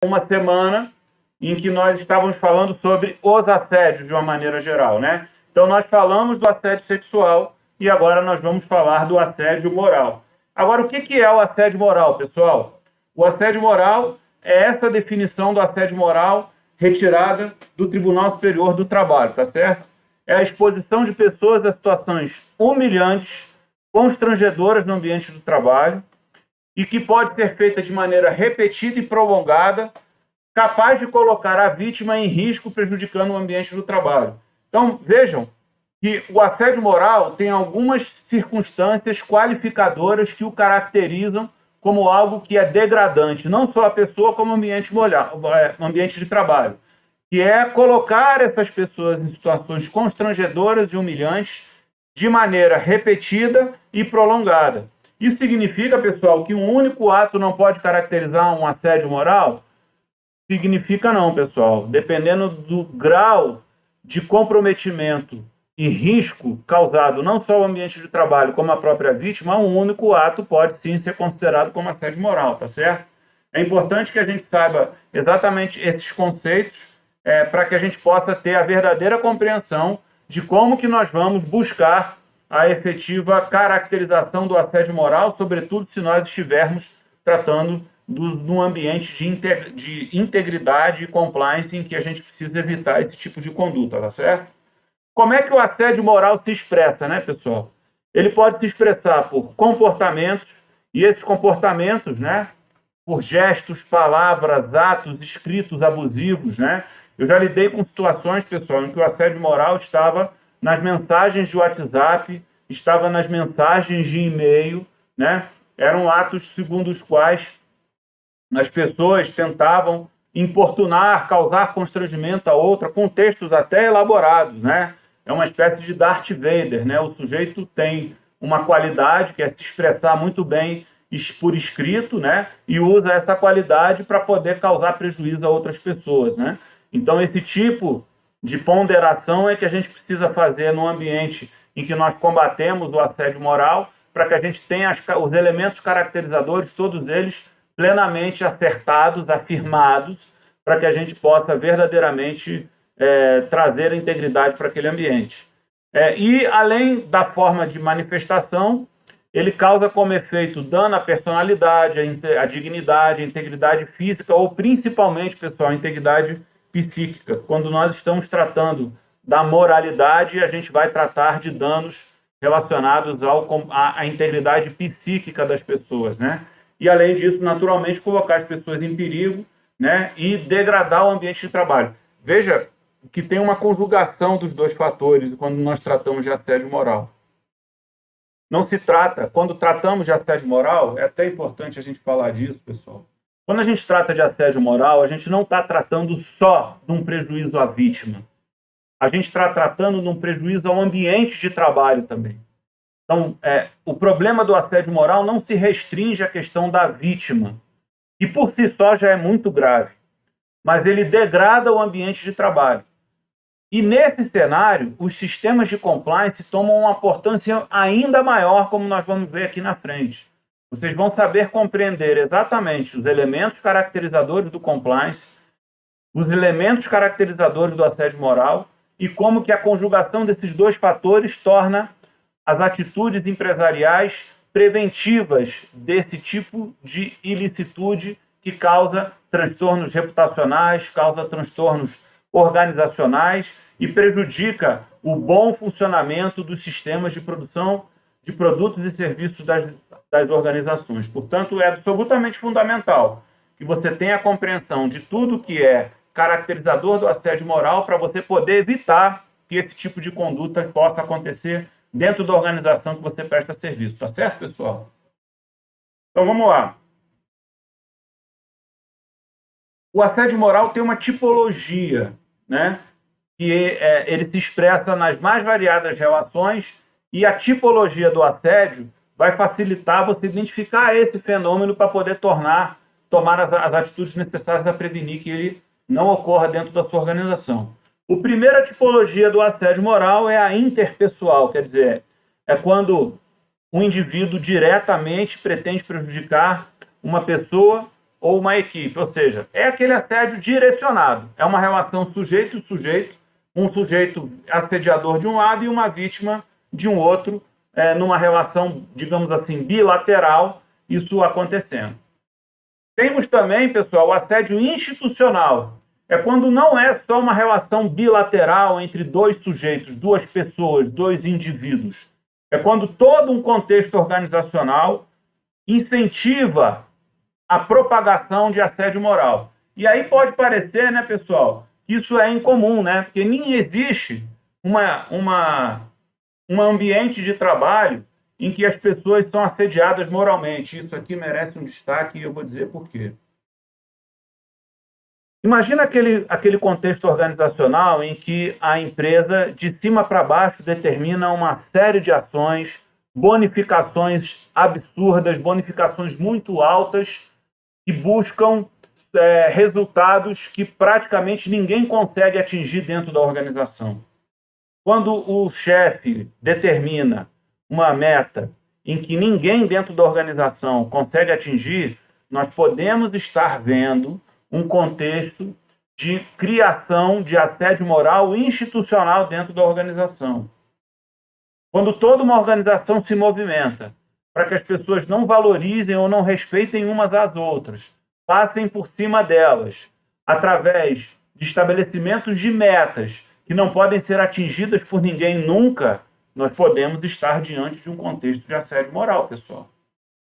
uma semana em que nós estávamos falando sobre os assédios de uma maneira geral, né? Então nós falamos do assédio sexual e agora nós vamos falar do assédio moral. Agora, o que é o assédio moral, pessoal? O assédio moral é essa definição do assédio moral retirada do Tribunal Superior do Trabalho, tá certo? É a exposição de pessoas a situações humilhantes, constrangedoras no ambiente do trabalho e que pode ser feita de maneira repetida e prolongada, capaz de colocar a vítima em risco, prejudicando o ambiente do trabalho. Então, vejam que o assédio moral tem algumas circunstâncias qualificadoras que o caracterizam como algo que é degradante, não só a pessoa, como o ambiente de trabalho, que é colocar essas pessoas em situações constrangedoras e humilhantes de maneira repetida e prolongada. Isso significa, pessoal, que um único ato não pode caracterizar um assédio moral? Significa não, pessoal. Dependendo do grau de comprometimento e risco causado não só ao ambiente de trabalho como à própria vítima, um único ato pode sim ser considerado como assédio moral, tá certo? É importante que a gente saiba exatamente esses conceitos para que a gente possa ter a verdadeira compreensão de como que nós vamos buscar a efetiva caracterização do assédio moral, sobretudo se nós estivermos tratando de um ambiente de integridade e compliance em que a gente precisa evitar esse tipo de conduta, tá certo? Como é que o assédio moral se expressa, né, pessoal? Ele pode se expressar por comportamentos, e esses comportamentos, né, por gestos, palavras, atos, escritos abusivos, né? Eu já lidei com situações, pessoal, em que o assédio moral estava nas mensagens de WhatsApp, estava nas mensagens de e-mail, né? Eram atos segundo os quais as pessoas tentavam importunar, causar constrangimento a outra, com textos até elaborados, né? É uma espécie de Darth Vader, né? O sujeito tem uma qualidade que é se expressar muito bem por escrito, né? E usa essa qualidade para poder causar prejuízo a outras pessoas, né? Então, esse tipo de ponderação é que a gente precisa fazer no ambiente em que nós combatemos o assédio moral, para que a gente tenha os elementos caracterizadores, todos eles plenamente acertados, afirmados, para que a gente possa verdadeiramente trazer a integridade para aquele ambiente. E, além da forma de manifestação, ele causa como efeito dano à personalidade, à dignidade, à integridade física ou, principalmente, pessoal, à integridade psíquica. Quando nós estamos tratando da moralidade, a gente vai tratar de danos relacionados à integridade psíquica das pessoas, né? E, além disso, naturalmente, colocar as pessoas em perigo, né? E degradar o ambiente de trabalho. Veja que tem uma conjugação dos dois fatores quando nós tratamos de assédio moral. Não se trata, quando tratamos de assédio moral, é até importante a gente falar disso, pessoal. Quando a gente trata de assédio moral, a gente não está tratando só de um prejuízo à vítima. A gente está tratando de um prejuízo ao ambiente de trabalho também. Então, o problema do assédio moral não se restringe à questão da vítima, que por si só já é muito grave, mas ele degrada o ambiente de trabalho. E nesse cenário, os sistemas de compliance tomam uma importância ainda maior, como nós vamos ver aqui na frente. Vocês vão saber compreender exatamente os elementos caracterizadores do compliance, os elementos caracterizadores do assédio moral e como que a conjugação desses dois fatores torna as atitudes empresariais preventivas desse tipo de ilicitude que causa transtornos reputacionais, causa transtornos organizacionais e prejudica o bom funcionamento dos sistemas de produção de produtos e serviços das organizações. Portanto, é absolutamente fundamental que você tenha a compreensão de tudo que é caracterizador do assédio moral para você poder evitar que esse tipo de conduta possa acontecer dentro da organização que você presta serviço. Tá certo, pessoal? Então, vamos lá. O assédio moral tem uma tipologia, né? Que ele se expressa nas mais variadas relações e a tipologia do assédio vai facilitar você identificar esse fenômeno para poder tomar as atitudes necessárias a prevenir que ele não ocorra dentro da sua organização. A primeira tipologia do assédio moral é a interpessoal, quer dizer, é quando um indivíduo diretamente pretende prejudicar uma pessoa ou uma equipe. Ou seja, é aquele assédio direcionado. É uma relação sujeito-sujeito, um sujeito assediador de um lado e uma vítima de um outro, numa relação, digamos assim, bilateral, isso acontecendo. Temos também, pessoal, o assédio institucional. É quando não é só uma relação bilateral entre dois sujeitos, duas pessoas, dois indivíduos. É quando todo um contexto organizacional incentiva a propagação de assédio moral. E aí pode parecer, né, pessoal, que isso é incomum, né? Porque nem existe um ambiente de trabalho em que as pessoas são assediadas moralmente. Isso aqui merece um destaque e eu vou dizer por quê. Imagina aquele contexto organizacional em que a empresa, de cima para baixo, determina uma série de ações, bonificações absurdas, bonificações muito altas, que buscam resultados que praticamente ninguém consegue atingir dentro da organização. Quando o chefe determina uma meta em que ninguém dentro da organização consegue atingir, nós podemos estar vendo um contexto de criação de assédio moral institucional dentro da organização. Quando toda uma organização se movimenta para que as pessoas não valorizem ou não respeitem umas às outras, passem por cima delas, através de estabelecimentos de metas que não podem ser atingidas por ninguém nunca, nós podemos estar diante de um contexto de assédio moral, pessoal.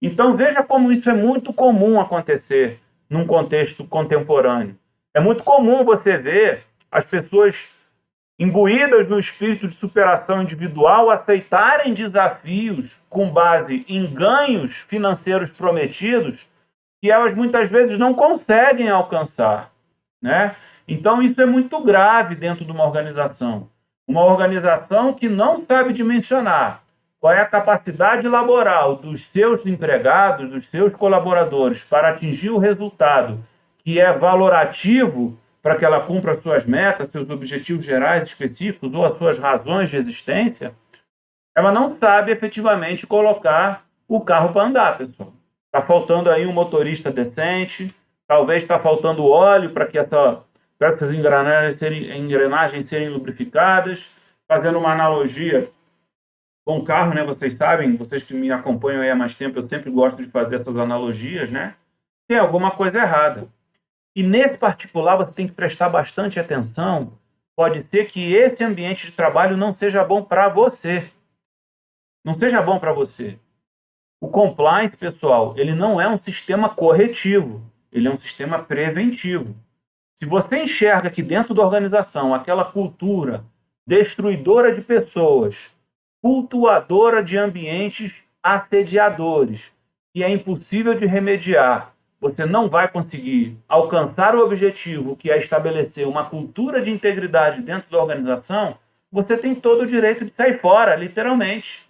Então, veja como isso é muito comum acontecer num contexto contemporâneo. É muito comum você ver as pessoas imbuídas no espírito de superação individual aceitarem desafios com base em ganhos financeiros prometidos que elas muitas vezes não conseguem alcançar, né? Então, isso é muito grave dentro de uma organização. Uma organização que não sabe dimensionar qual é a capacidade laboral dos seus empregados, dos seus colaboradores, para atingir o resultado que é valorativo para que ela cumpra suas metas, seus objetivos gerais específicos ou as suas razões de existência, ela não sabe efetivamente colocar o carro para andar, pessoal. Está faltando aí um motorista decente, talvez está faltando óleo para que essas engrenagens serem lubrificadas, fazendo uma analogia com o carro, né? Vocês sabem, vocês que me acompanham aí há mais tempo, eu sempre gosto de fazer essas analogias, né? Tem alguma coisa errada. E nesse particular você tem que prestar bastante atenção. Pode ser que esse ambiente de trabalho não seja bom para você. Não seja bom para você. O compliance, pessoal, ele não é um sistema corretivo, ele é um sistema preventivo. Se você enxerga que dentro da organização aquela cultura destruidora de pessoas, cultuadora de ambientes assediadores, que é impossível de remediar, você não vai conseguir alcançar o objetivo, que é estabelecer uma cultura de integridade dentro da organização, você tem todo o direito de sair fora, literalmente.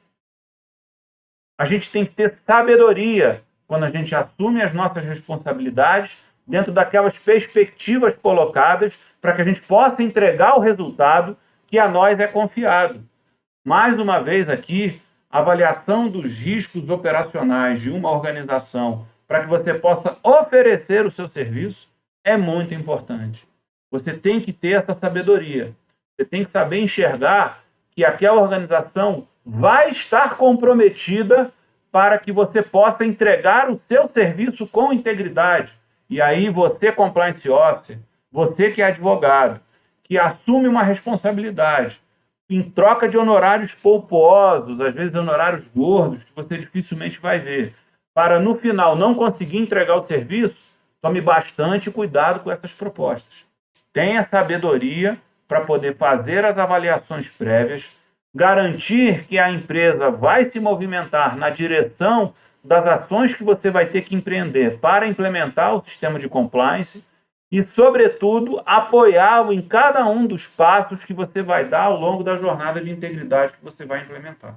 A gente tem que ter sabedoria quando a gente assume as nossas responsabilidades dentro daquelas perspectivas colocadas para que a gente possa entregar o resultado que a nós é confiado. Mais uma vez aqui, a avaliação dos riscos operacionais de uma organização para que você possa oferecer o seu serviço é muito importante. Você tem que ter essa sabedoria. Você tem que saber enxergar que aquela organização vai estar comprometida para que você possa entregar o seu serviço com integridade. E aí você, compliance officer, você que é advogado, que assume uma responsabilidade, em troca de honorários pouposos, às vezes honorários gordos, que você dificilmente vai ver, para no final não conseguir entregar o serviço, tome bastante cuidado com essas propostas. Tenha sabedoria para poder fazer as avaliações prévias, garantir que a empresa vai se movimentar na direção das ações que você vai ter que empreender para implementar o sistema de compliance e, sobretudo, apoiá-lo em cada um dos passos que você vai dar ao longo da jornada de integridade que você vai implementar.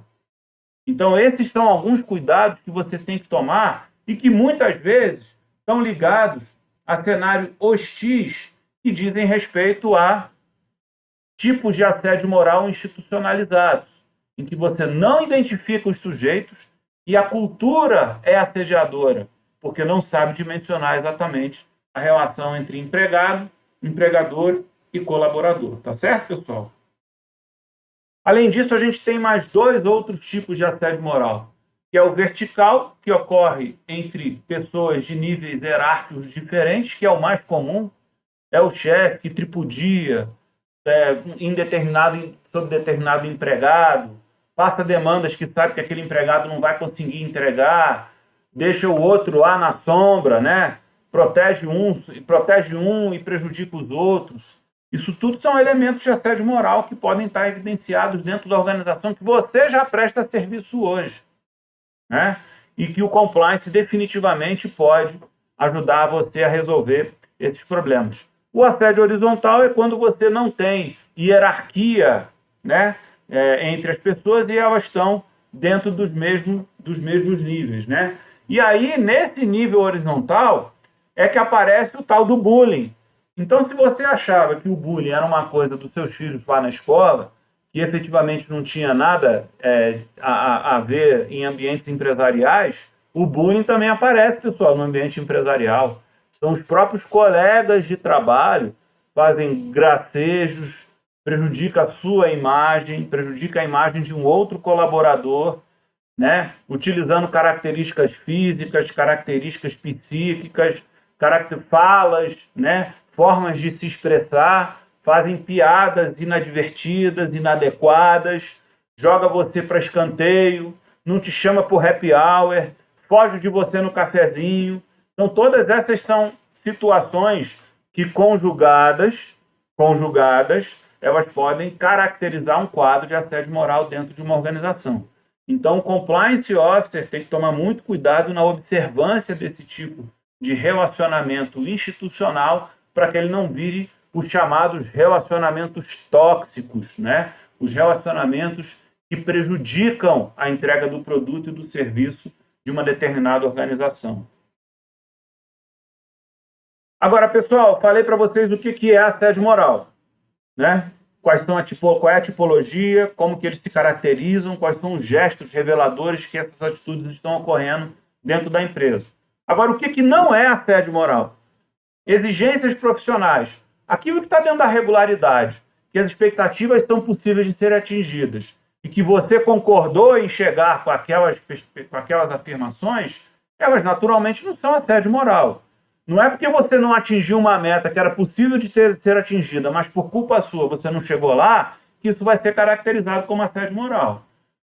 Então, esses são alguns cuidados que você tem que tomar e que muitas vezes estão ligados a cenários hostis que dizem respeito a tipos de assédio moral institucionalizados, em que você não identifica os sujeitos e a cultura é assediadora, porque não sabe dimensionar exatamente a relação entre empregado, empregador e colaborador. Tá certo, pessoal? Além disso, a gente tem mais dois outros tipos de assédio moral, que é o vertical, que ocorre entre pessoas de níveis hierárquicos diferentes, que é o mais comum, é o chefe que tripudia sobre determinado empregado, passa demandas que sabe que aquele empregado não vai conseguir entregar, deixa o outro lá na sombra, né? Protege um e prejudica os outros. Isso tudo são elementos de assédio moral que podem estar evidenciados dentro da organização que você já presta serviço hoje, né? E que o compliance definitivamente pode ajudar você a resolver esses problemas. O assédio horizontal é quando você não tem hierarquia, né, entre as pessoas e elas estão dentro dos mesmos níveis, né? E aí, nesse nível horizontal, é que aparece o tal do bullying. Então, se você achava que o bullying era uma coisa dos seus filhos lá na escola, que efetivamente não tinha nada a ver em ambientes empresariais, o bullying também aparece, pessoal, no ambiente empresarial. São os próprios colegas de trabalho, fazem gracejos, prejudica a sua imagem, prejudica a imagem de um outro colaborador, né? Utilizando características físicas, características psíquicas, falas, né? Formas de se expressar, fazem piadas inadvertidas, inadequadas, joga você para escanteio, não te chama por happy hour, foge de você no cafezinho. Então, todas essas são situações que, conjugadas, elas podem caracterizar um quadro de assédio moral dentro de uma organização. Então, o compliance officer tem que tomar muito cuidado na observância desse tipo de relacionamento institucional para que ele não vire os chamados relacionamentos tóxicos, né? Os relacionamentos que prejudicam a entrega do produto e do serviço de uma determinada organização. Agora, pessoal, falei para vocês o que é assédio moral, né? Qual é a tipologia, como que eles se caracterizam, quais são os gestos reveladores que essas atitudes estão ocorrendo dentro da empresa. Agora, o que não é assédio moral? Exigências profissionais. Aquilo que está dentro da regularidade, que as expectativas são possíveis de serem atingidas e que você concordou em chegar com aquelas afirmações, elas naturalmente não são assédio moral. Não é porque você não atingiu uma meta que era possível de ser atingida, mas por culpa sua você não chegou lá, que isso vai ser caracterizado como assédio moral.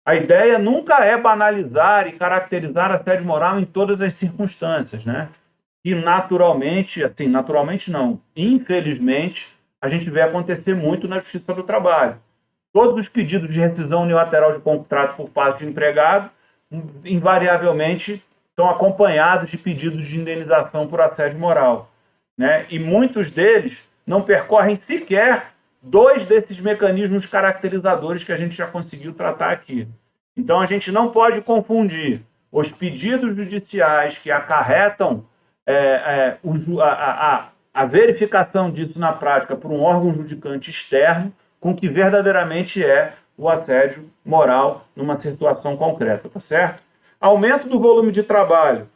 A ideia nunca é banalizar e caracterizar assédio moral em todas as circunstâncias, né? E naturalmente não, infelizmente, a gente vê acontecer muito na Justiça do Trabalho. Todos os pedidos de rescisão unilateral de contrato por parte do empregado, invariavelmente, estão acompanhados de pedidos de indenização por assédio moral, né? E muitos deles não percorrem sequer dois desses mecanismos caracterizadores que a gente já conseguiu tratar aqui. Então, a gente não pode confundir os pedidos judiciais que acarretam a verificação disso na prática por um órgão judicante externo com o que verdadeiramente é o assédio moral numa situação concreta, tá certo? Aumento do volume de trabalho.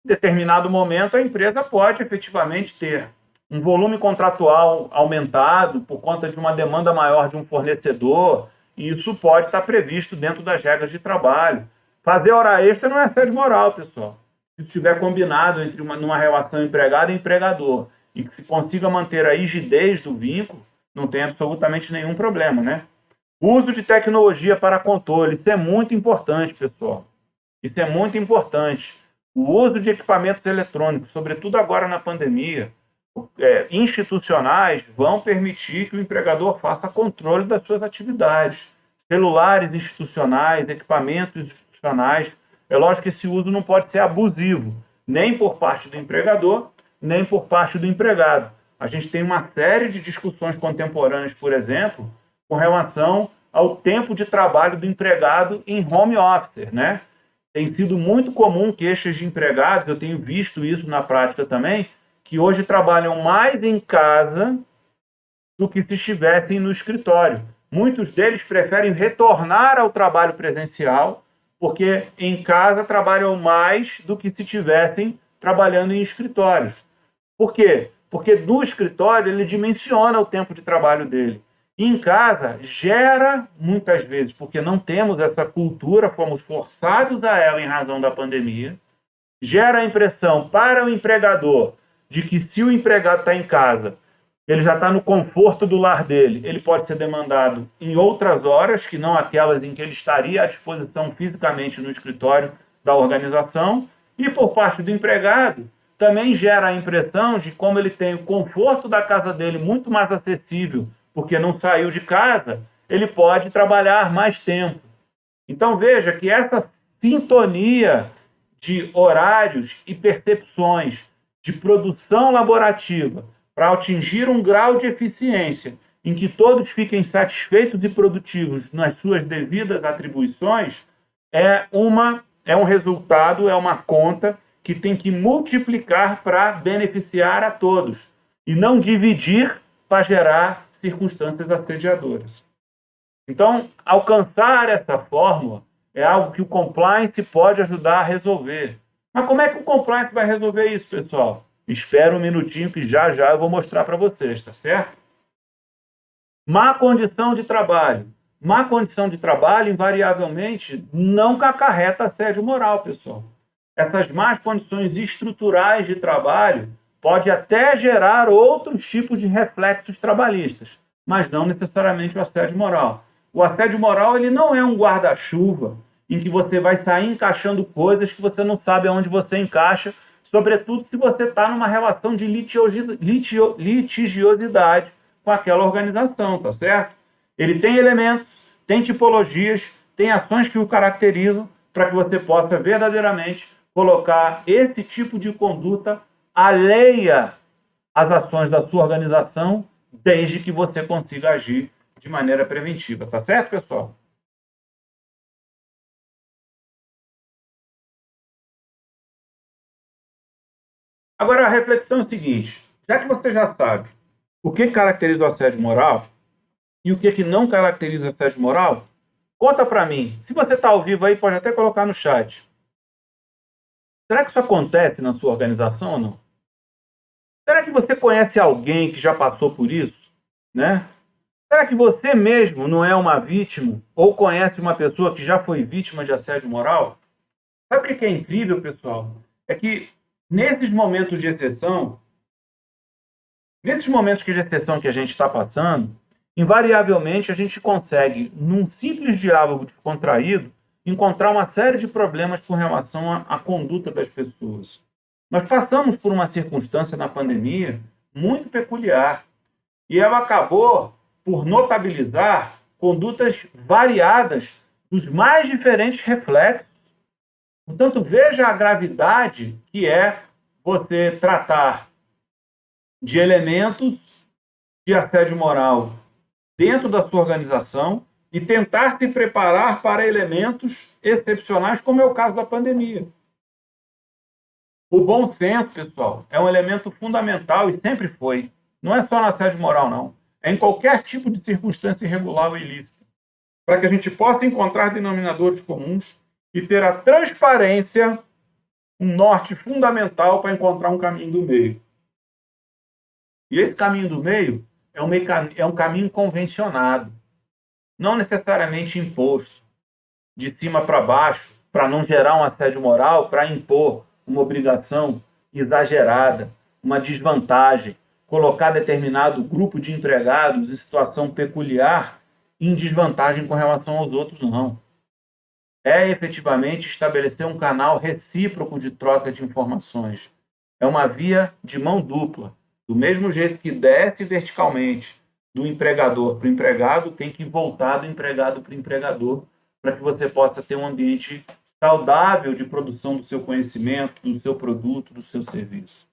Em determinado momento, a empresa pode efetivamente ter um volume contratual aumentado por conta de uma demanda maior de um fornecedor, e isso pode estar previsto dentro das regras de trabalho. Fazer hora extra não é assédio moral, pessoal. Se estiver combinado numa relação empregado e empregador e que se consiga manter a rigidez do vínculo, não tem absolutamente nenhum problema, né? Uso de tecnologia para controle. Isso é muito importante, pessoal. Isso é muito importante. O uso de equipamentos eletrônicos, sobretudo agora na pandemia, institucionais, vão permitir que o empregador faça controle das suas atividades. Celulares institucionais, equipamentos institucionais. É lógico que esse uso não pode ser abusivo, nem por parte do empregador, nem por parte do empregado. A gente tem uma série de discussões contemporâneas, por exemplo, com relação ao tempo de trabalho do empregado em home office, né? Tem sido muito comum queixas de empregados, eu tenho visto isso na prática também, que hoje trabalham mais em casa do que se estivessem no escritório. Muitos deles preferem retornar ao trabalho presencial, porque em casa trabalham mais do que se estivessem trabalhando em escritórios. Por quê? Porque do escritório ele dimensiona o tempo de trabalho dele. E em casa gera, muitas vezes, porque não temos essa cultura, fomos forçados a ela em razão da pandemia, gera a impressão para o empregador de que se o empregado está em casa, ele já está no conforto do lar dele, ele pode ser demandado em outras horas, que não aquelas em que ele estaria à disposição fisicamente no escritório da organização, e por parte do empregado, também gera a impressão de como ele tem o conforto da casa dele muito mais acessível, porque não saiu de casa, ele pode trabalhar mais tempo. Então veja que essa sintonia de horários e percepções de produção laborativa para atingir um grau de eficiência em que todos fiquem satisfeitos e produtivos nas suas devidas atribuições é um resultado, é uma conta que tem que multiplicar para beneficiar a todos e não dividir para gerar circunstâncias assediadoras. Então, alcançar essa fórmula é algo que o compliance pode ajudar a resolver. Mas como é que o compliance vai resolver isso, pessoal? Espera um minutinho que já eu vou mostrar para vocês, tá certo? Má condição de trabalho. Má condição de trabalho, invariavelmente, não acarreta assédio moral, pessoal. Essas más condições estruturais de trabalho pode até gerar outros tipos de reflexos trabalhistas, mas não necessariamente o assédio moral. O assédio moral ele não é um guarda-chuva em que você vai sair encaixando coisas que você não sabe aonde você encaixa, sobretudo se você está numa relação de litigiosidade com aquela organização, tá certo? Ele tem elementos, tem tipologias, tem ações que o caracterizam para que você possa verdadeiramente colocar esse tipo de conduta alheia às ações da sua organização, desde que você consiga agir de maneira preventiva, tá certo, pessoal? Agora, a reflexão é o seguinte, já que você já sabe o que caracteriza o assédio moral e o que não caracteriza o assédio moral, conta para mim. Se você está ao vivo aí, pode até colocar no chat. Será que isso acontece na sua organização ou não? Será que você conhece alguém que já passou por isso? Né? Será que você mesmo não é uma vítima ou conhece uma pessoa que já foi vítima de assédio moral? Sabe o que é incrível, pessoal? É que nesses momentos de exceção, que a gente está passando, invariavelmente a gente consegue, num simples diálogo descontraído, encontrar uma série de problemas com relação à conduta das pessoas. Nós passamos por uma circunstância na pandemia muito peculiar e ela acabou por notabilizar condutas variadas dos mais diferentes reflexos. Portanto, veja a gravidade que é você tratar de elementos de assédio moral dentro da sua organização e tentar se preparar para elementos excepcionais, como é o caso da pandemia. O bom senso, pessoal, é um elemento fundamental e sempre foi. Não é só no assédio moral, não. É em qualquer tipo de circunstância irregular ou ilícita. Para que a gente possa encontrar denominadores comuns e ter a transparência, um norte fundamental para encontrar um caminho do meio. E esse caminho do meio é um caminho convencionado, não necessariamente imposto, de cima para baixo, para não gerar um assédio moral, para impor uma obrigação exagerada, uma desvantagem, colocar determinado grupo de empregados em situação peculiar em desvantagem com relação aos outros, não. É efetivamente estabelecer um canal recíproco de troca de informações. É uma via de mão dupla. Do mesmo jeito que desce verticalmente do empregador para o empregado, tem que voltar do empregado para o empregador, para que você possa ter um ambiente saudável de produção do seu conhecimento, do seu produto, do seu serviço.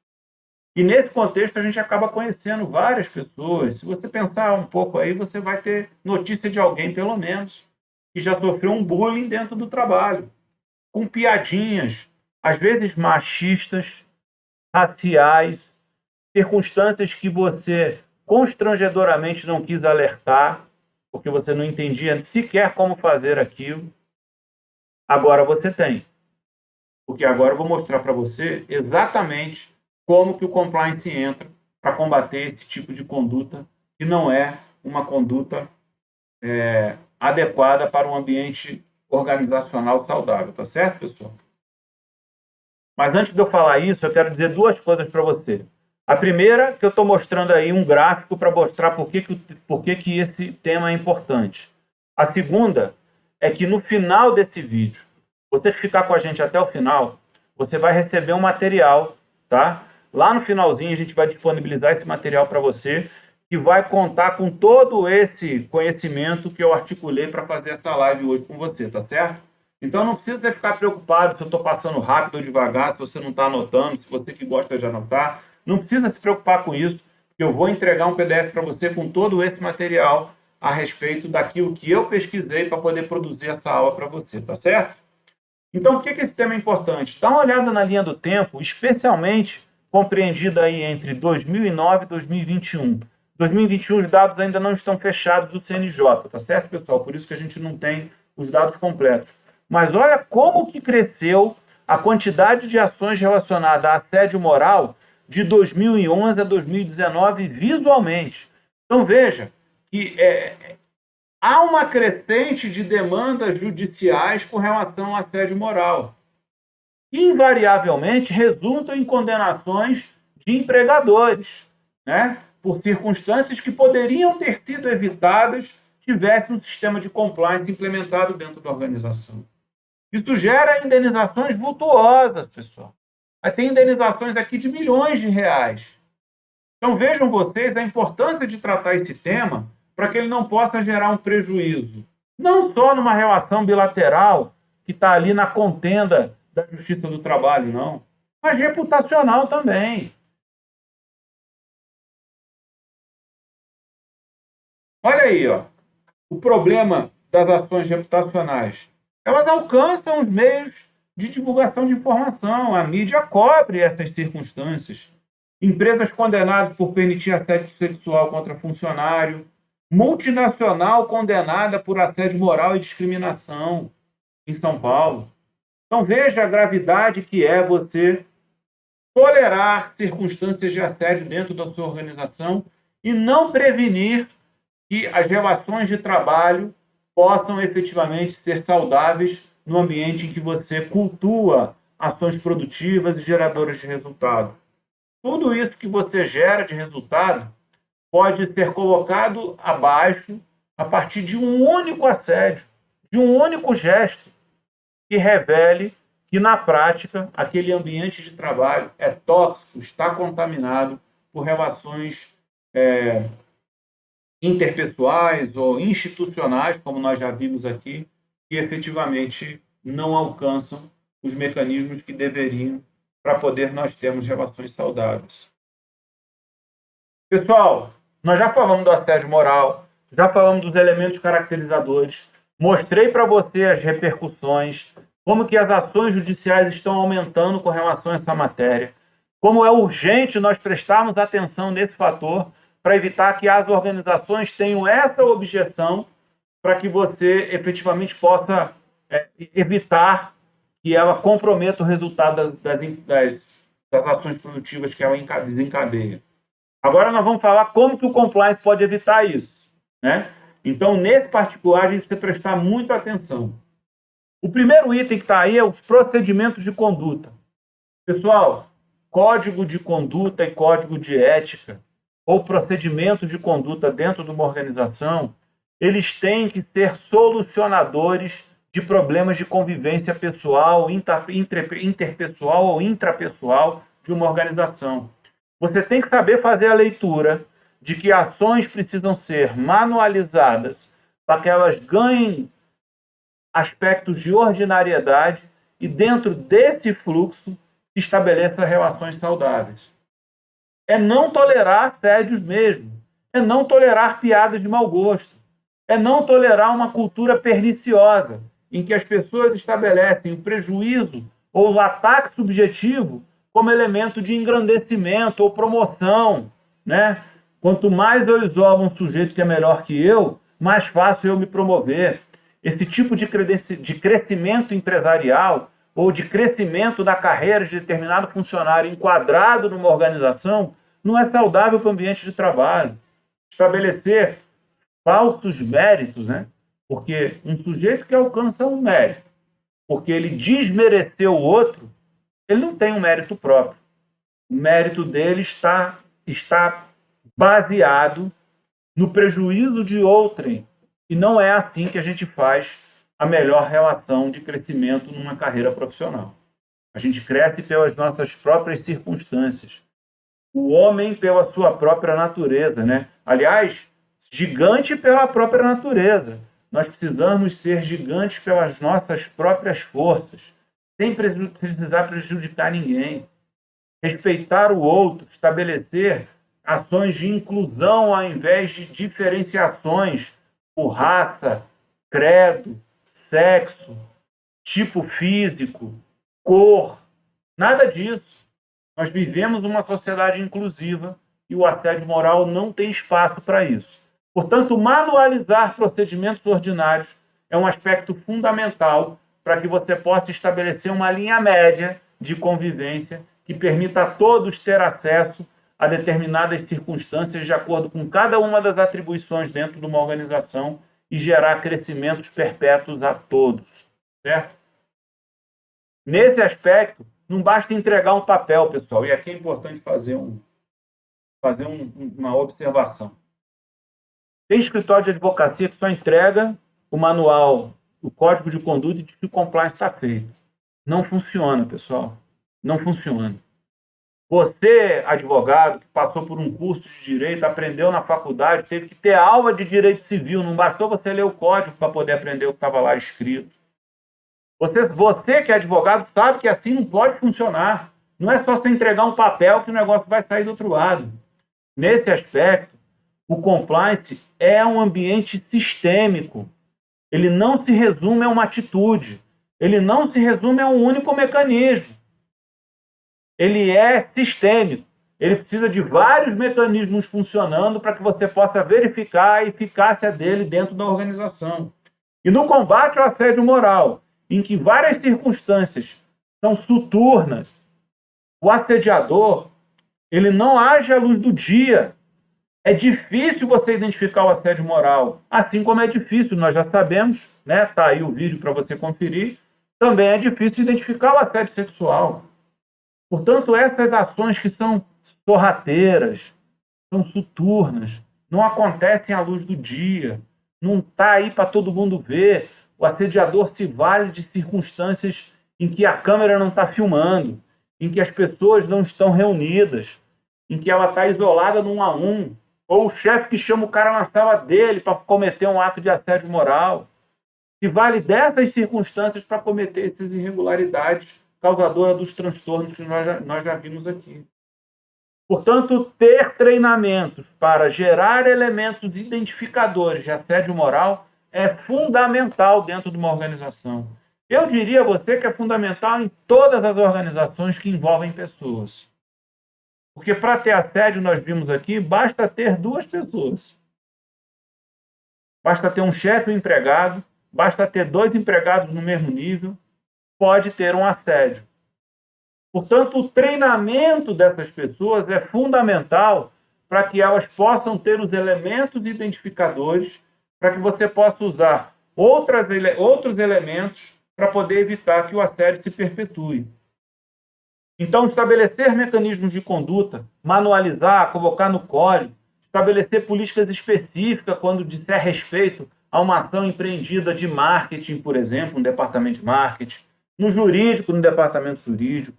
E nesse contexto a gente acaba conhecendo várias pessoas. Se você pensar um pouco aí, você vai ter notícia de alguém, pelo menos, que já sofreu um bullying dentro do trabalho, com piadinhas, às vezes machistas, raciais, circunstâncias que você constrangedoramente não quis alertar, porque você não entendia sequer como fazer aquilo. Agora você tem. porque agora eu vou mostrar para você exatamente como que o compliance entra para combater esse tipo de conduta que não é uma conduta adequada para um ambiente organizacional saudável, tá certo, pessoal? Mas antes de eu falar isso, eu quero dizer duas coisas para você. A primeira, que eu estou mostrando aí um gráfico para mostrar por que esse tema é importante. A segunda é que no final desse vídeo, você que ficar com a gente até o final, você vai receber um material, tá? Lá no finalzinho a gente vai disponibilizar esse material para você, que vai contar com todo esse conhecimento que eu articulei para fazer essa live hoje com você, tá certo? Então não precisa ficar preocupado se eu estou passando rápido ou devagar, se você não está anotando, se você que gosta de anotar. Não precisa se preocupar com isso, porque eu vou entregar um PDF para você com todo esse material a respeito daquilo que eu pesquisei para poder produzir essa aula para você, tá certo? Então, por que esse tema é importante? Dá uma olhada na linha do tempo, especialmente compreendida aí entre 2009 e 2021. 2021 os dados ainda não estão fechados do CNJ, tá certo, pessoal? Por isso que a gente não tem os dados completos. Mas olha como que cresceu a quantidade de ações relacionadas a assédio moral de 2011 a 2019 visualmente. Então veja que há uma crescente de demandas judiciais com relação ao assédio moral. Invariavelmente resultam em condenações de empregadores, né? Por circunstâncias que poderiam ter sido evitadas se tivesse um sistema de compliance implementado dentro da organização. Isso gera indenizações vultuosas, pessoal. Tem indenizações aqui de milhões de reais. Então vejam vocês a importância de tratar esse tema para que ele não possa gerar um prejuízo. Não só numa relação bilateral que está ali na contenda da Justiça do Trabalho, não. Mas reputacional também. Olha aí, ó, o problema das ações reputacionais. Elas alcançam os meios de divulgação de informação. A mídia cobre essas circunstâncias. Empresas condenadas por permitir assédio sexual contra funcionário. Multinacional condenada por assédio moral e discriminação em São Paulo. Então veja a gravidade que é você tolerar circunstâncias de assédio dentro da sua organização e não prevenir que as relações de trabalho possam efetivamente ser saudáveis no ambiente em que você cultua ações produtivas e geradoras de resultado. Tudo isso que você gera de resultado pode ser colocado abaixo a partir de um único assédio, de um único gesto que revele que, na prática, aquele ambiente de trabalho é tóxico, está contaminado por relações interpessoais ou institucionais, como nós já vimos aqui, que efetivamente não alcançam os mecanismos que deveriam para poder nós termos relações saudáveis. Pessoal, nós já falamos do assédio moral, já falamos dos elementos caracterizadores, mostrei para você as repercussões, como que as ações judiciais estão aumentando com relação a essa matéria, como é urgente nós prestarmos atenção nesse fator para evitar que as organizações tenham essa objeção para que você efetivamente possa evitar que ela comprometa o resultado das ações produtivas que ela desencadeia. Agora nós vamos falar como que o compliance pode evitar isso, né? Então, nesse particular, a gente precisa prestar muita atenção. O primeiro item que está aí é os procedimentos de conduta. Pessoal, código de conduta e código de ética ou procedimentos de conduta dentro de uma organização, eles têm que ser solucionadores de problemas de convivência pessoal, interpessoal ou intrapessoal de uma organização. Você tem que saber fazer a leitura de que ações precisam ser manualizadas para que elas ganhem aspectos de ordinariedade e dentro desse fluxo se estabeleçam relações saudáveis. É não tolerar assédios mesmo, é não tolerar piadas de mau gosto, é não tolerar uma cultura perniciosa, em que as pessoas estabelecem o prejuízo ou o ataque subjetivo como elemento de engrandecimento ou promoção, né? Quanto mais eu isolo um sujeito que é melhor que eu, mais fácil eu me promover. Esse tipo de crescimento empresarial ou de crescimento da carreira de determinado funcionário enquadrado numa organização não é saudável para o ambiente de trabalho. Estabelecer falsos méritos, né? Porque um sujeito que alcança um mérito, porque ele desmereceu o outro, ele não tem um mérito próprio. O mérito dele está baseado no prejuízo de outrem. E não é assim que a gente faz a melhor relação de crescimento numa carreira profissional. A gente cresce pelas nossas próprias circunstâncias. O homem pela sua própria natureza, né? Aliás, gigante pela própria natureza. Nós precisamos ser gigantes pelas nossas próprias forças, sem precisar prejudicar ninguém. Respeitar o outro, estabelecer ações de inclusão ao invés de diferenciações por raça, credo, sexo, tipo físico, cor, nada disso. Nós vivemos uma sociedade inclusiva e o assédio moral não tem espaço para isso. Portanto, manualizar procedimentos ordinários é um aspecto fundamental para que você possa estabelecer uma linha média de convivência que permita a todos ter acesso a determinadas circunstâncias de acordo com cada uma das atribuições dentro de uma organização e gerar crescimentos perpétuos a todos, certo? Nesse aspecto, não basta entregar um papel, pessoal, e aqui é importante fazer uma observação. Tem escritório de advocacia que só entrega o manual, o código de conduta e diz que o compliance está feito. Não funciona, pessoal. Não funciona. Você, advogado, que passou por um curso de direito, aprendeu na faculdade, teve que ter aula de direito civil, não bastou você ler o código para poder aprender o que estava lá escrito. Você que é advogado sabe que assim não pode funcionar. Não é só você entregar um papel que o negócio vai sair do outro lado. Nesse aspecto, o compliance é um ambiente sistêmico. Ele não se resume a uma atitude. Ele não se resume a um único mecanismo. Ele é sistêmico. Ele precisa de vários mecanismos funcionando para que você possa verificar a eficácia dele dentro da organização. E no combate ao assédio moral, em que várias circunstâncias são soturnas, o assediador, ele não age à luz do dia. É difícil você identificar o assédio moral, assim como é difícil, nós já sabemos, né? Tá aí o vídeo para você conferir, também é difícil identificar o assédio sexual. Portanto, essas ações que são sorrateiras, são soturnas, não acontecem à luz do dia, não está aí para todo mundo ver. O assediador se vale de circunstâncias em que a câmera não está filmando, em que as pessoas não estão reunidas, em que ela está isolada num a um, ou o chefe que chama o cara na sala dele para cometer um ato de assédio moral. Se vale dessas circunstâncias para cometer essas irregularidades causadoras dos transtornos que nós já vimos aqui. Portanto, ter treinamentos para gerar elementos identificadores de assédio moral é fundamental dentro de uma organização. Eu diria a você que é fundamental em todas as organizações que envolvem pessoas. Porque para ter assédio, nós vimos aqui, basta ter duas pessoas. Basta ter um chefe e um empregado, basta ter dois empregados no mesmo nível, pode ter um assédio. Portanto, o treinamento dessas pessoas é fundamental para que elas possam ter os elementos identificadores, para que você possa usar outros elementos para poder evitar que o assédio se perpetue. Então, estabelecer mecanismos de conduta, manualizar, colocar no código, estabelecer políticas específicas quando disser respeito a uma ação empreendida de marketing, por exemplo, no departamento de marketing, no jurídico, no departamento jurídico,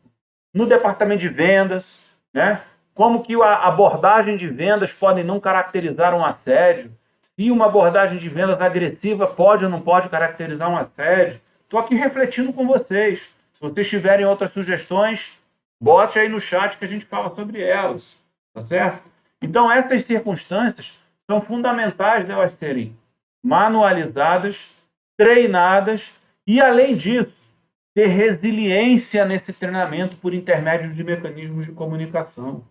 no departamento de vendas, né? Como que a abordagem de vendas pode não caracterizar um assédio, se uma abordagem de vendas agressiva pode ou não pode caracterizar um assédio. Estou aqui refletindo com vocês. Se vocês tiverem outras sugestões, bote aí no chat que a gente fala sobre elas, tá certo? Então, essas circunstâncias são fundamentais delas serem manualizadas, treinadas e, além disso, ter resiliência nesse treinamento por intermédio de mecanismos de comunicação.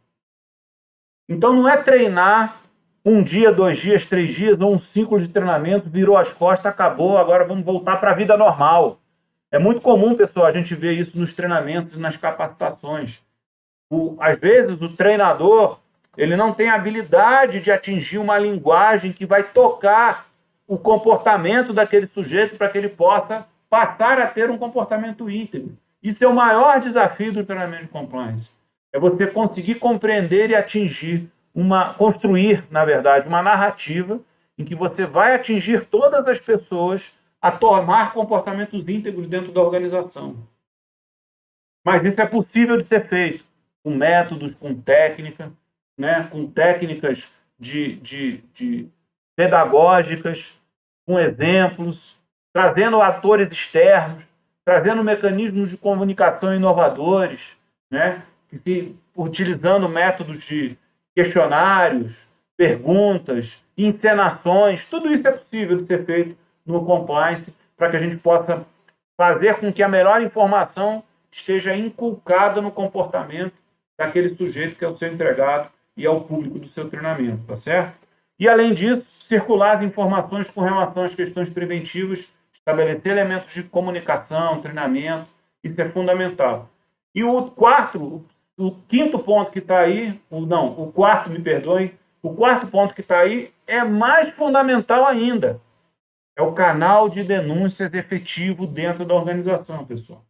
Então, não é treinar um dia, 2 dias, 3 dias, ou um ciclo de treinamento, virou as costas, acabou, agora vamos voltar para a vida normal. É muito comum, pessoal, a gente ver isso nos treinamentos e nas capacitações. Às vezes, o treinador ele não tem habilidade de atingir uma linguagem que vai tocar o comportamento daquele sujeito para que ele possa passar a ter um comportamento íntegro. Isso é o maior desafio do treinamento de compliance. É você conseguir compreender e atingir construir, na verdade, uma narrativa em que você vai atingir todas as pessoas a tomar comportamentos íntegros dentro da organização. Mas isso é possível de ser feito com métodos, com técnica, né? Com técnicas de pedagógicas, com exemplos, trazendo atores externos, trazendo mecanismos de comunicação inovadores, né? Utilizando métodos de questionários, perguntas, encenações. Tudo isso é possível de ser feito no compliance para que a gente possa fazer com que a melhor informação esteja inculcada no comportamento daquele sujeito que é o seu empregado e é o público do seu treinamento, tá certo? E, além disso, circular as informações com relação às questões preventivas, estabelecer elementos de comunicação, treinamento, isso é fundamental. E o quinto ponto que está aí, o quarto, me perdoem, o quarto ponto que está aí é mais fundamental ainda. É o canal de denúncias efetivo dentro da organização, pessoal.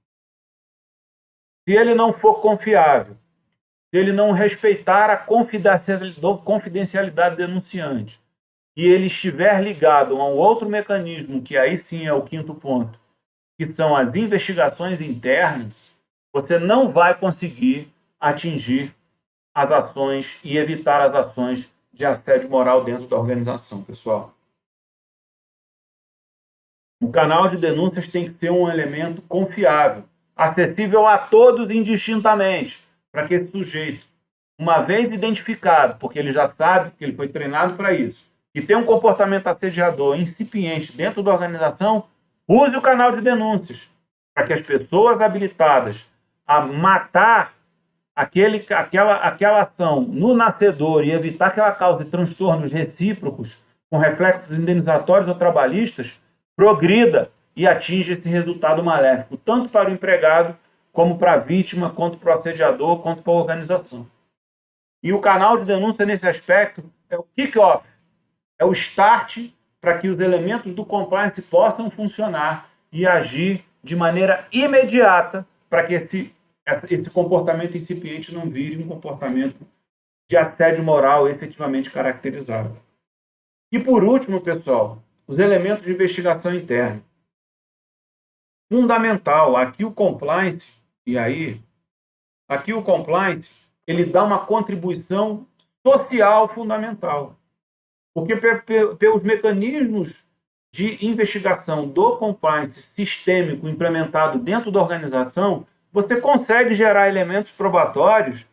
Se ele não for confiável, se ele não respeitar a confidencialidade do denunciante, e ele estiver ligado a um outro mecanismo, que aí sim é o quinto ponto, que são as investigações internas, você não vai conseguir atingir as ações e evitar as ações de assédio moral dentro da organização, pessoal. O canal de denúncias tem que ser um elemento confiável, acessível a todos indistintamente, para que esse sujeito, uma vez identificado, porque ele já sabe que ele foi treinado para isso, e tem um comportamento assediador incipiente dentro da organização, use o canal de denúncias, para que as pessoas habilitadas a matar aquela ação no nascedor e evitar que ela cause transtornos recíprocos com reflexos indenizatórios ou trabalhistas, progrida e atinja esse resultado maléfico, tanto para o empregado, como para a vítima, quanto para o assediador, quanto para a organização. E o canal de denúncia, nesse aspecto, é o kick-off, é o start para que os elementos do compliance possam funcionar e agir de maneira imediata para que esse comportamento incipiente não vire um comportamento de assédio moral efetivamente caracterizado. E, por último, pessoal, os elementos de investigação interna. Fundamental, aqui o compliance, ele dá uma contribuição social fundamental. Porque pelos mecanismos de investigação do compliance sistêmico implementado dentro da organização, você consegue gerar elementos probatórios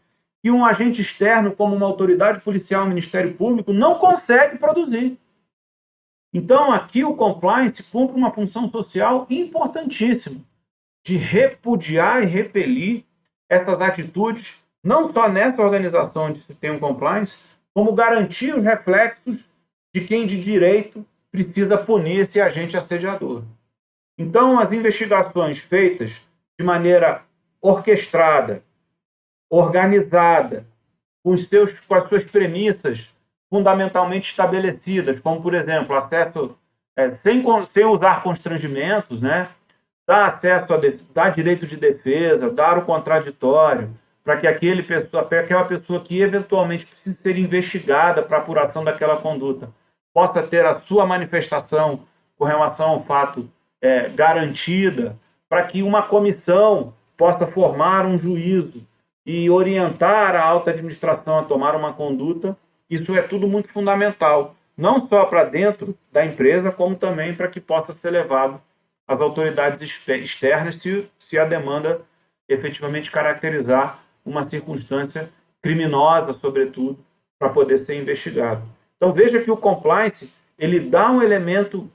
que um agente externo, como uma autoridade policial, um Ministério Público, não consegue produzir. Então, aqui o compliance cumpre uma função social importantíssima de repudiar e repelir essas atitudes, não só nessa organização onde se tem um compliance, como garantir os reflexos de quem de direito precisa punir esse agente assediador. Então, as investigações feitas de maneira orquestrada, organizada, com as suas premissas fundamentalmente estabelecidas, como, por exemplo, acesso sem usar constrangimentos, né? Dar acesso dar direito de defesa, dar o contraditório, para que aquela pessoa que eventualmente precisa ser investigada para apuração daquela conduta possa ter a sua manifestação com relação ao fato garantida, para que uma comissão possa formar um juízo e orientar a alta administração a tomar uma conduta. Isso é tudo muito fundamental, não só para dentro da empresa, como também para que possa ser levado às autoridades externas se a demanda efetivamente caracterizar uma circunstância criminosa, sobretudo, para poder ser investigado. Então, veja que o compliance ele dá um elemento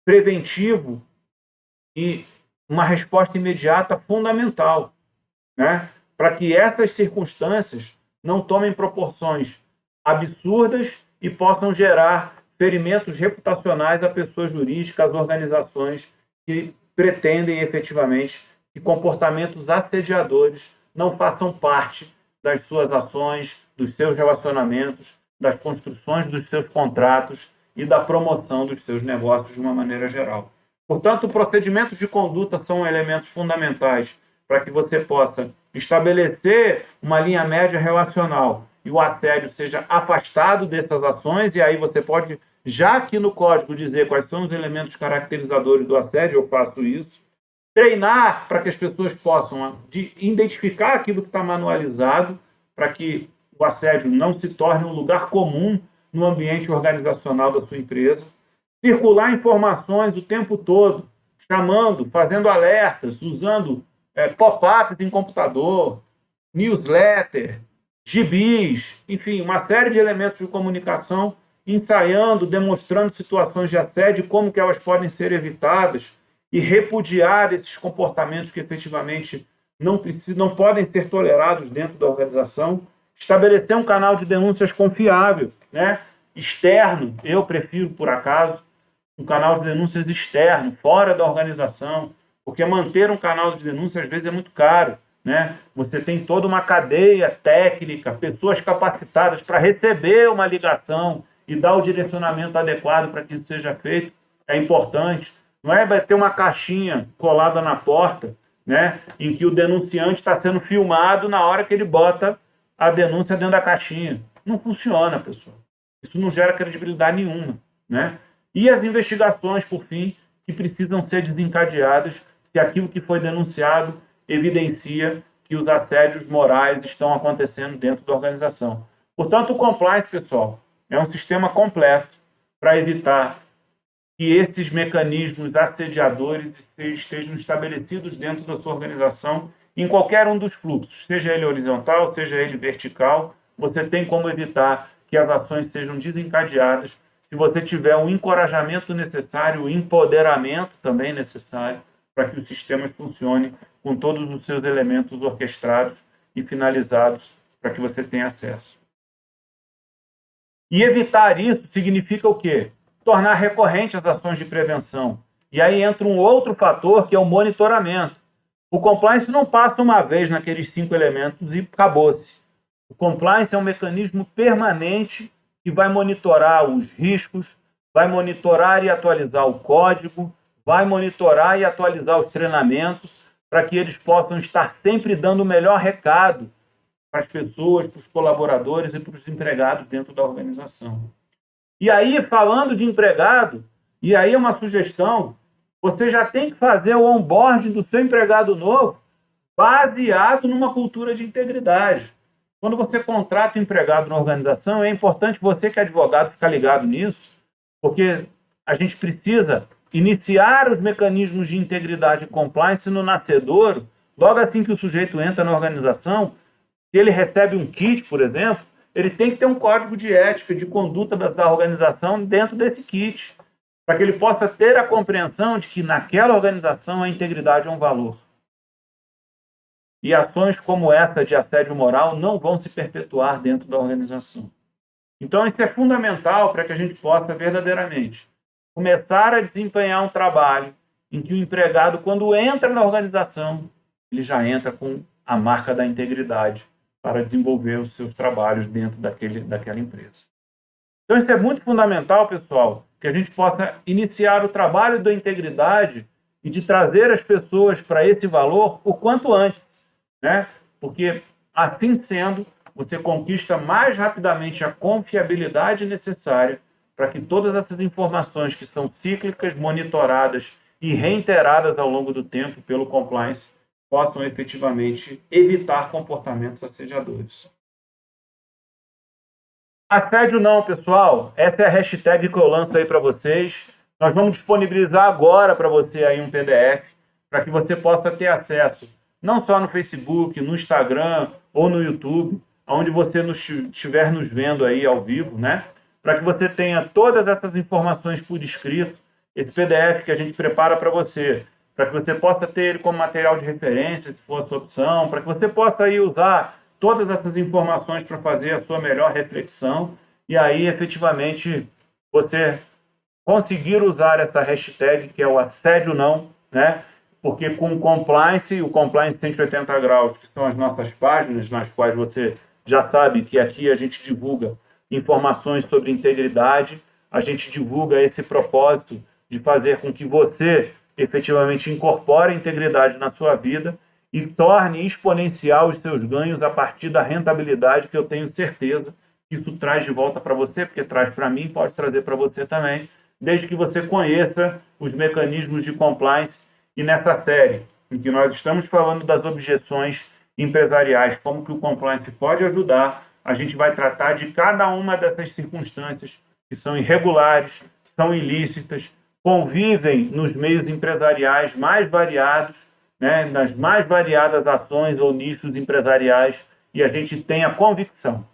preventivo e uma resposta imediata fundamental, né? Para que essas circunstâncias não tomem proporções absurdas e possam gerar ferimentos reputacionais a pessoas jurídicas, às organizações que pretendem efetivamente que comportamentos assediadores não façam parte das suas ações, dos seus relacionamentos, das construções dos seus contratos e da promoção dos seus negócios de uma maneira geral. Portanto, procedimentos de conduta são elementos fundamentais para que você possa estabelecer uma linha média relacional e o assédio seja afastado dessas ações, e aí você pode, já aqui no código, dizer quais são os elementos caracterizadores do assédio, eu faço isso. Treinar para que as pessoas possam identificar aquilo que está manualizado, para que o assédio não se torne um lugar comum no ambiente organizacional da sua empresa. Circular informações o tempo todo, chamando, fazendo alertas, usando pop-ups em computador, newsletter, gibis, enfim, uma série de elementos de comunicação, ensaiando, demonstrando situações de assédio, como que elas podem ser evitadas, e repudiar esses comportamentos que efetivamente não podem ser tolerados dentro da organização. Estabelecer um canal de denúncias confiável, né? Externo, eu prefiro, por acaso, um canal de denúncias externo, fora da organização, porque manter um canal de denúncias às vezes é muito caro, né? Você tem toda uma cadeia técnica, pessoas capacitadas para receber uma ligação e dar o direcionamento adequado para que isso seja feito. É importante. Não é ter uma caixinha colada na porta, né, em que o denunciante está sendo filmado na hora que ele bota a denúncia dentro da caixinha. Não funciona, pessoal. Isso não gera credibilidade nenhuma, né? E as investigações, por fim, que precisam ser desencadeadas se aquilo que foi denunciado evidencia que os assédios morais estão acontecendo dentro da organização. Portanto, o compliance, pessoal, é um sistema completo para evitar que esses mecanismos assediadores estejam estabelecidos dentro da sua organização em qualquer um dos fluxos, seja ele horizontal, seja ele vertical. Você tem como evitar que as ações sejam desencadeadas se você tiver o encorajamento necessário, o empoderamento também necessário para que os sistemas funcionem com todos os seus elementos orquestrados e finalizados para que você tenha acesso. E evitar isso significa o quê? Tornar recorrente as ações de prevenção. E aí entra um outro fator, que é o monitoramento. O compliance não passa uma vez naqueles 5 elementos e acabou-se. O compliance é um mecanismo permanente que vai monitorar os riscos, vai monitorar e atualizar o código, vai monitorar e atualizar os treinamentos para que eles possam estar sempre dando o melhor recado para as pessoas, para os colaboradores e para os empregados dentro da organização. E aí, falando de empregado, e aí é uma sugestão, você já tem que fazer o onboarding do seu empregado novo baseado numa cultura de integridade. Quando você contrata um empregado na organização, é importante você, que é advogado, ficar ligado nisso, porque a gente precisa iniciar os mecanismos de integridade e compliance no nascedouro, logo assim que o sujeito entra na organização. Se ele recebe um kit, por exemplo, ele tem que ter um código de ética, de conduta da organização dentro desse kit, para que ele possa ter a compreensão de que naquela organização a integridade é um valor. E ações como essa de assédio moral não vão se perpetuar dentro da organização. Então isso é fundamental para que a gente possa verdadeiramente começar a desempenhar um trabalho em que o empregado, quando entra na organização, ele já entra com a marca da integridade para desenvolver os seus trabalhos dentro daquela empresa. Então isso é muito fundamental, pessoal, que a gente possa iniciar o trabalho da integridade e de trazer as pessoas para esse valor o quanto antes, né? Porque, assim sendo, você conquista mais rapidamente a confiabilidade necessária para que todas essas informações que são cíclicas, monitoradas e reiteradas ao longo do tempo pelo compliance possam efetivamente evitar comportamentos assediadores. Assédio não, pessoal. Essa é a hashtag que eu lanço aí para vocês. Nós vamos disponibilizar agora para você aí um PDF para que você possa ter acesso não só no Facebook, no Instagram ou no YouTube, onde você estiver nos vendo aí ao vivo, né? Para que você tenha todas essas informações por escrito, esse PDF que a gente prepara para você, para que você possa ter ele como material de referência, se for a sua opção, para que você possa aí usar todas essas informações para fazer a sua melhor reflexão e aí, efetivamente, você conseguir usar essa hashtag, que é o assédio não, né? Porque com o Compliance 180 graus, que são as nossas páginas, nas quais você já sabe que aqui a gente divulga informações sobre integridade, a gente divulga esse propósito de fazer com que você efetivamente incorpore a integridade na sua vida e torne exponencial os seus ganhos a partir da rentabilidade que eu tenho certeza que isso traz de volta para você, porque traz para mim, pode trazer para você também, desde que você conheça os mecanismos de compliance. E nessa série, em que nós estamos falando das objeções empresariais, como que o compliance pode ajudar, a gente vai tratar de cada uma dessas circunstâncias que são irregulares, são ilícitas, convivem nos meios empresariais mais variados, né, nas mais variadas ações ou nichos empresariais, e a gente tem a convicção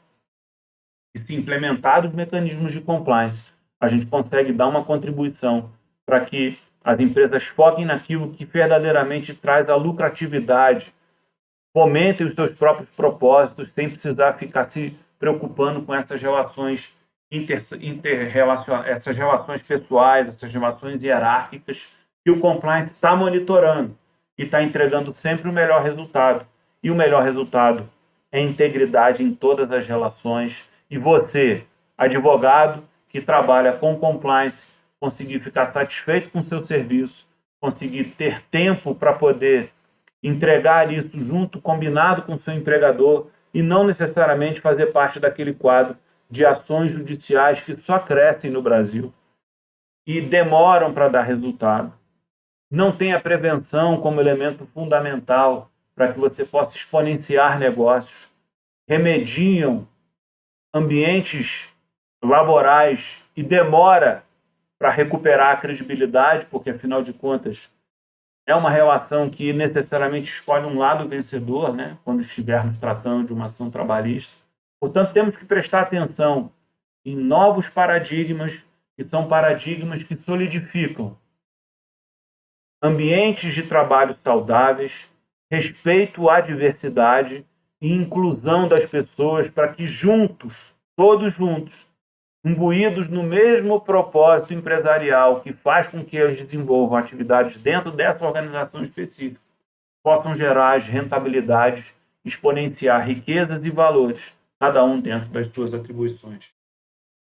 que, se implementados os mecanismos de compliance, a gente consegue dar uma contribuição para que as empresas foquem naquilo que verdadeiramente traz a lucratividade, fomentem os seus próprios propósitos, sem precisar ficar se preocupando com essas relações essas relações pessoais, essas relações hierárquicas, que o compliance está monitorando e está entregando sempre o melhor resultado. E o melhor resultado é integridade em todas as relações. E você, advogado que trabalha com compliance, conseguir ficar satisfeito com o seu serviço, conseguir ter tempo para poder entregar isso junto, combinado com o seu empregador, e não necessariamente fazer parte daquele quadro de ações judiciais que só crescem no Brasil e demoram para dar resultado. Não tem a prevenção como elemento fundamental para que você possa exponenciar negócios, remediam ambientes laborais e demora para recuperar a credibilidade, porque, afinal de contas, é uma relação que necessariamente escolhe um lado vencedor, né, quando estivermos tratando de uma ação trabalhista. Portanto, temos que prestar atenção em novos paradigmas, que são paradigmas que solidificam ambientes de trabalho saudáveis, respeito à diversidade e inclusão das pessoas para que juntos, todos juntos, imbuídos no mesmo propósito empresarial que faz com que eles desenvolvam atividades dentro dessa organização específica, possam gerar as rentabilidades, exponenciar riquezas e valores, cada um dentro das suas atribuições.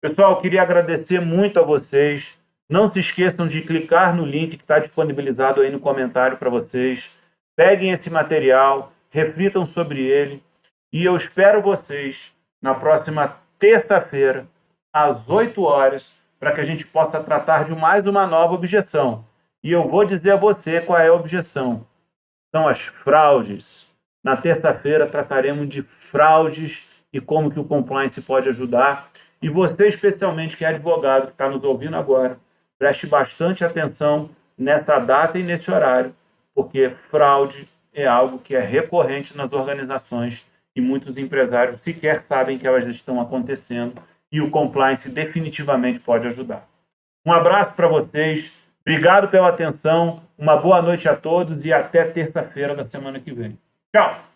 Pessoal, queria agradecer muito a vocês. Não se esqueçam de clicar no link que está disponibilizado aí no comentário para vocês. Peguem esse material, reflitam sobre ele e eu espero vocês na próxima terça-feira, às 8 horas, para que a gente possa tratar de mais uma nova objeção. E eu vou dizer a você qual é a objeção. São as fraudes. Na terça-feira trataremos de fraudes e como que o compliance pode ajudar. E você, especialmente, que é advogado, que está nos ouvindo agora, preste bastante atenção nessa data e nesse horário, porque fraude é algo que é recorrente nas organizações e muitos empresários sequer sabem que elas estão acontecendo e o compliance definitivamente pode ajudar. Um abraço para vocês, obrigado pela atenção, uma boa noite a todos e até terça-feira da semana que vem. Tchau!